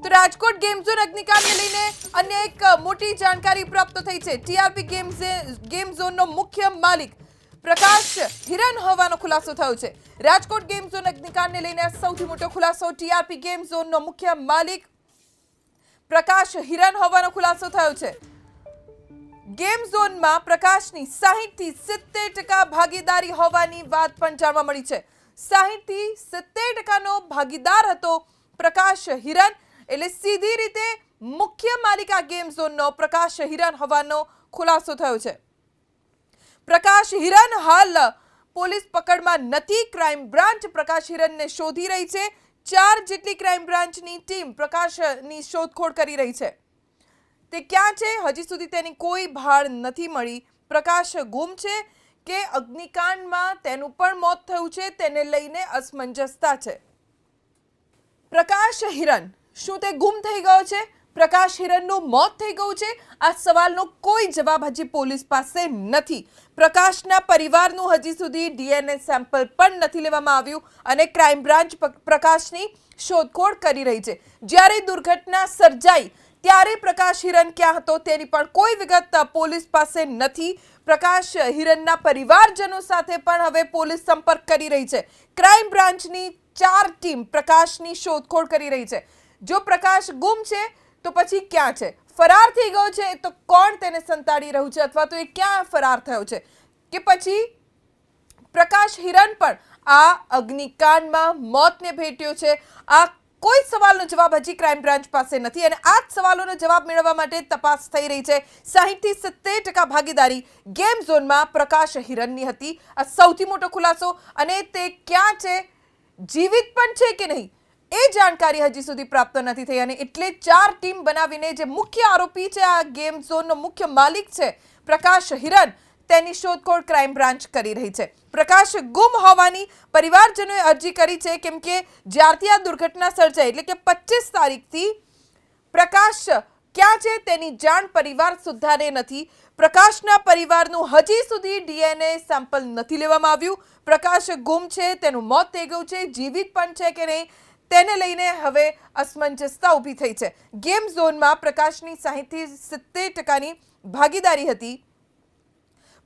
તો Rajkot game zone અગ્નિકાંડને લઈને અન્ય એક મોટી જાણકારી પ્રાપ્ત થઈ છે। ટીઆરપી ગેમ ઝોનનો મુખ્ય માલિક પ્રકાશ હિરન હોવાનો ખુલાસો થયો છે। રાજકોટ ગેમ ઝોન અગ્નિકાંડને લઈને સૌથી મોટો ખુલાસો ટીઆરપી ગેમ ઝોનનો મુખ્ય માલિક પ્રકાશ હિરન હોવાનો ખુલાસો થયો છે। ગેમ ઝોનમાં પ્રકાશની 60 થી 70% ભાગીદારી હોવાની વાત પણ જાણવા મળી છે। 60 થી 70%નો ભાગીદાર હતો પ્રકાશ હિરન, એટલે સીધી રીતે મુખ્ય માલિક આ ગેમ ઝોનનો પ્રકાશ હિરન હોવાનો ખુલાસો થયો છે। પ્રકાશ હિરન હાલ પોલીસ પકડમાં નથી। ક્રાઇમ બ્રાન્ચ પ્રકાશ હિરનને શોધી રહી છે। 4 જેટલી ક્રાઇમ બ્રાન્ચની ટીમ પ્રકાશની શોધખોળ કરી રહી છે। તે ક્યાં છે હજી સુધી તેની કોઈ ભાળ નથી મળી। પ્રકાશ ગુમ છે કે અગ્નિકાંડમાં તેનું પણ મોત થયું છે તેને લઈને અસમંજસતા છે। પ્રકાશ હિરન શું તે ગુમ થઈ ગયો છે? પ્રકાશ હિરનનું મોત થઈ ગયું છે? આ સવાલનો કોઈ જવાબ હજી પોલીસ પાસે નથી। પ્રકાશના પરિવારનું હજી સુધી ડીએનએ સેમ્પલ પણ નથી લેવામાં આવ્યું અને ક્રાઇમ બ્રાન્ચ પ્રકાશની શોધખોળ કરી રહી છે। જ્યારે દુર્ઘટના સર્જાઈ ત્યારે પ્રકાશ હિરન ક્યાં હતો તેની પણ કોઈ વિગત પોલીસ પાસે નથી। પ્રકાશ હિરનના પરિવારજનો સાથે પણ હવે પોલીસ સંપર્ક કરી રહી છે। ક્રાઇમ બ્રાન્ચની 4 ટીમ પ્રકાશની શોધખોળ કરી રહી છે। જો પ્રકાશ ગુમ છે તો પછી ક્યાં છે? ફરાર થઈ ગયો છે તો કોણ તેને સંતાડી રહ્યું છે અથવા તો એ ક્યાં ફરાર થયો છે? કે પછી પ્રકાશ હિરન પણ આ અગ્નિકાંડમાં મોતને ભેટ્યો છે? આ કોઈ સવાલનો જવાબ હજી ક્રાઇમ બ્રાન્ચ પાસે નથી અને આ જ સવાલોનો જવાબ મેળવવા માટે તપાસ થઈ રહી છે। 60 થી 70% ભાગીદારી ગેમ ઝોનમાં પ્રકાશ હિરનની હતી। આ સૌથી મોટો ખુલાસો અને તે ક્યાં છે, જીવિત પણ છે કે નહીં એ જાણકારી હજી સુધી પ્રાપ્ત નથી થઈ અને એટલે 4 ટીમ બનાવીને જે મુખ્ય આરોપી છે આ ગેમ ઝોનનો મુખ્ય માલિક છે પ્રકાશ હિરન, તેની શોધખોળ ક્રાઇમ બ્રાન્ચ કરી રહી છે। પ્રકાશ ગુમ હોવાની પરિવારજનોએ અરજી કરી છે કેમ કે જ્યારથી આ દુર્ઘટના સર્જાઈ એટલે કે 25 તારીખથી પ્રકાશ ક્યાં છે તેની જાણ પરિવાર સુદ્ધાને નથી। પ્રકાશના પરિવારનું હજી સુધી ડીએનએ સેમ્પલ નથી લેવામાં આવ્યું। પ્રકાશ ગુમ છે, તેનું મોત થઈ ગયું છે, જીવિત પણ છે કે નહીં તેને લઈને હવે અસમંજસતા ઊભી થઈ છે। ગેમ ઝોનમાં પ્રકાશની 60 થી 70%ની ભાગીદારી હતી।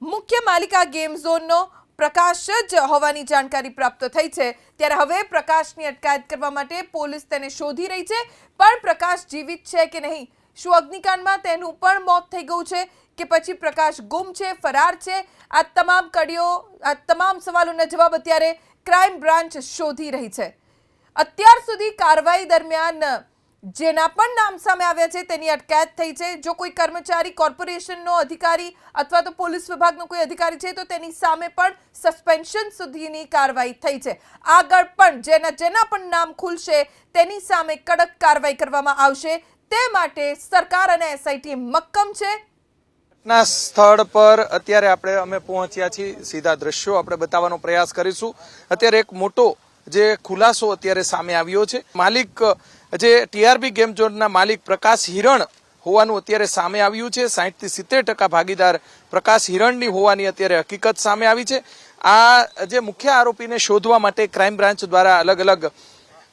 મુખ્ય માલિક આ ગેમ ઝોનનો પ્રકાશ જ હોવાની જાણકારી પ્રાપ્ત થઈ છે। ત્યારે હવે પ્રકાશની અટકાયત કરવા માટે પોલીસ તેને શોધી રહી છે, પણ પ્રકાશ જીવિત છે કે નહીં, શું અગ્નિકાંડમાં તેનું પણ મોત થઈ ગયું છે કે પછી પ્રકાશ ગુમ છે, ફરાર છે? આ તમામ કડીઓ, આ તમામ સવાલોના જવાબ અત્યારે ક્રાઇમ બ્રાન્ચ શોધી રહી છે। અત્યાર સુધી કાર્યવાહી દરમિયાન જેના પણ નામ સામે આવ્યા છે તેની અટકાયત થઈ છે। જો કોઈ કર્મચારી, કોર્પોરેશનનો અધિકારી અથવા તો પોલીસ વિભાગનો કોઈ અધિકારી છે તો તેની સામે પણ સસ્પેન્શન સુધીની કાર્યવાહી થઈ છે। આગળ પણ જેના પણ નામ ખુલશે તેની સામે કડક કાર્યવાહી કરવામાં આવશે, તે માટે સરકાર અને એસઆઈટી મક્કમ છે। ના સ્થળ પર અત્યારે અમે પહોંચ્યા છીએ। સીધા દ્રશ્યો આપણે બતાવવાનો પ્રયાસ કરીશું। અત્યારે એક મોટો જે ખુલાસો અત્યારે સામે આવ્યો છે। માલિક જે ટીઆરપી ગેમ ઝોનના માલિક પ્રકાશ હિરન હોવાનું અત્યારે સામે આવ્યું છે। 60 થી 70% ભાગીદાર પ્રકાશ હિરણની હોવાની અત્યારે હકીકત સામે આવી છે। આ જે મુખ્ય આરોપીને શોધવા માટે ક્રાઇમ બ્રાન્ચ દ્વારા અલગ અલગ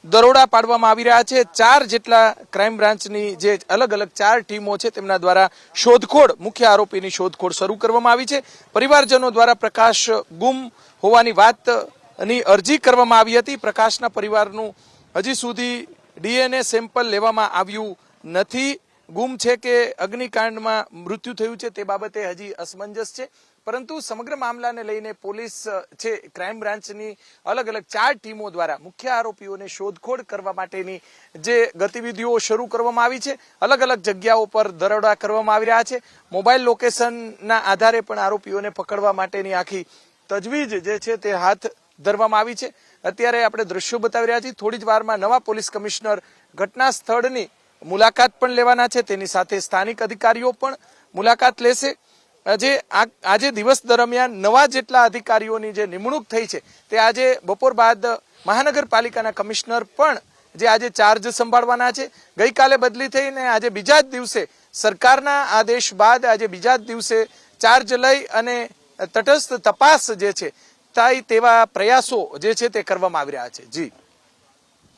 દરોડા પાડવામાં આવી રહ્યા છે। 4 જેટલા ક્રાઇમ બ્રાન્ચની જે અલગ અલગ 4 ટીમો છે તેમના દ્વારા શોધખોળ, મુખ્ય આરોપીની શોધખોળ શરૂ કરવામાં આવી છે। પરિવારજનો દ્વારા પ્રકાશ ગુમ હોવાની વાતની અરજી કરવામાં આવી હતી। પ્રકાશના પરિવારનું હજી સુધી ડીએનએ સેમ્પલ લેવામાં આવ્યું નથી। ગુમ છે કે અગ્નિકાંડમાં મૃત્યુ થયું છે તે બાબતે હજી અસમંજસ છે, પરંતુ સમગ્ર મામલાને લઈને પોલીસ છે ક્રાઇમ બ્રાન્ચની અલગ અલગ 4 ટીમો દ્વારા મુખ્ય આરોપીઓને શોધખોળ કરવા માટેની જે ગતિવિધિઓ શરૂ કરવામાં આવી છે। અલગ અલગ જગ્યાઓ પર દરોડા કરવામાં આવી રહ્યા છે। મોબાઈલ લોકેશનના આધારે પણ આરોપીઓને પકડવા માટેની આખી તજવીજ જે છે તે હાથ ધરવામાં આવી છે। અત્યારે આપણે દ્રશ્યો બતાવી રહ્યા છીએ। થોડી જ વારમાં નવા પોલીસ કમિશનર ઘટના સ્થળની મુલાકાત પણ લેવાના છે, તેની સાથે સ્થાનિક અધિકારીઓ પણ મુલાકાત લેશે। આજે દિવસ દરમિયાન નવા જેટલા અધિકારીઓની જે નિમણૂક થઈ છે તે આજે બપોર બાદ મહાનગરપાલિકાના કમિશનર પણ જે આજે ચાર્જ સંભાળવાના છે। ગઈકાલે બદલી થઈને આજે બીજા જ દિવસે સરકારના આદેશ બાદ આજે બીજા જ દિવસે ચાર્જ લઈ અને તટસ્થ તપાસ જે છે થાય તેવા પ્રયાસો જે છે તે કરવામાં આવી રહ્યા છે। જી।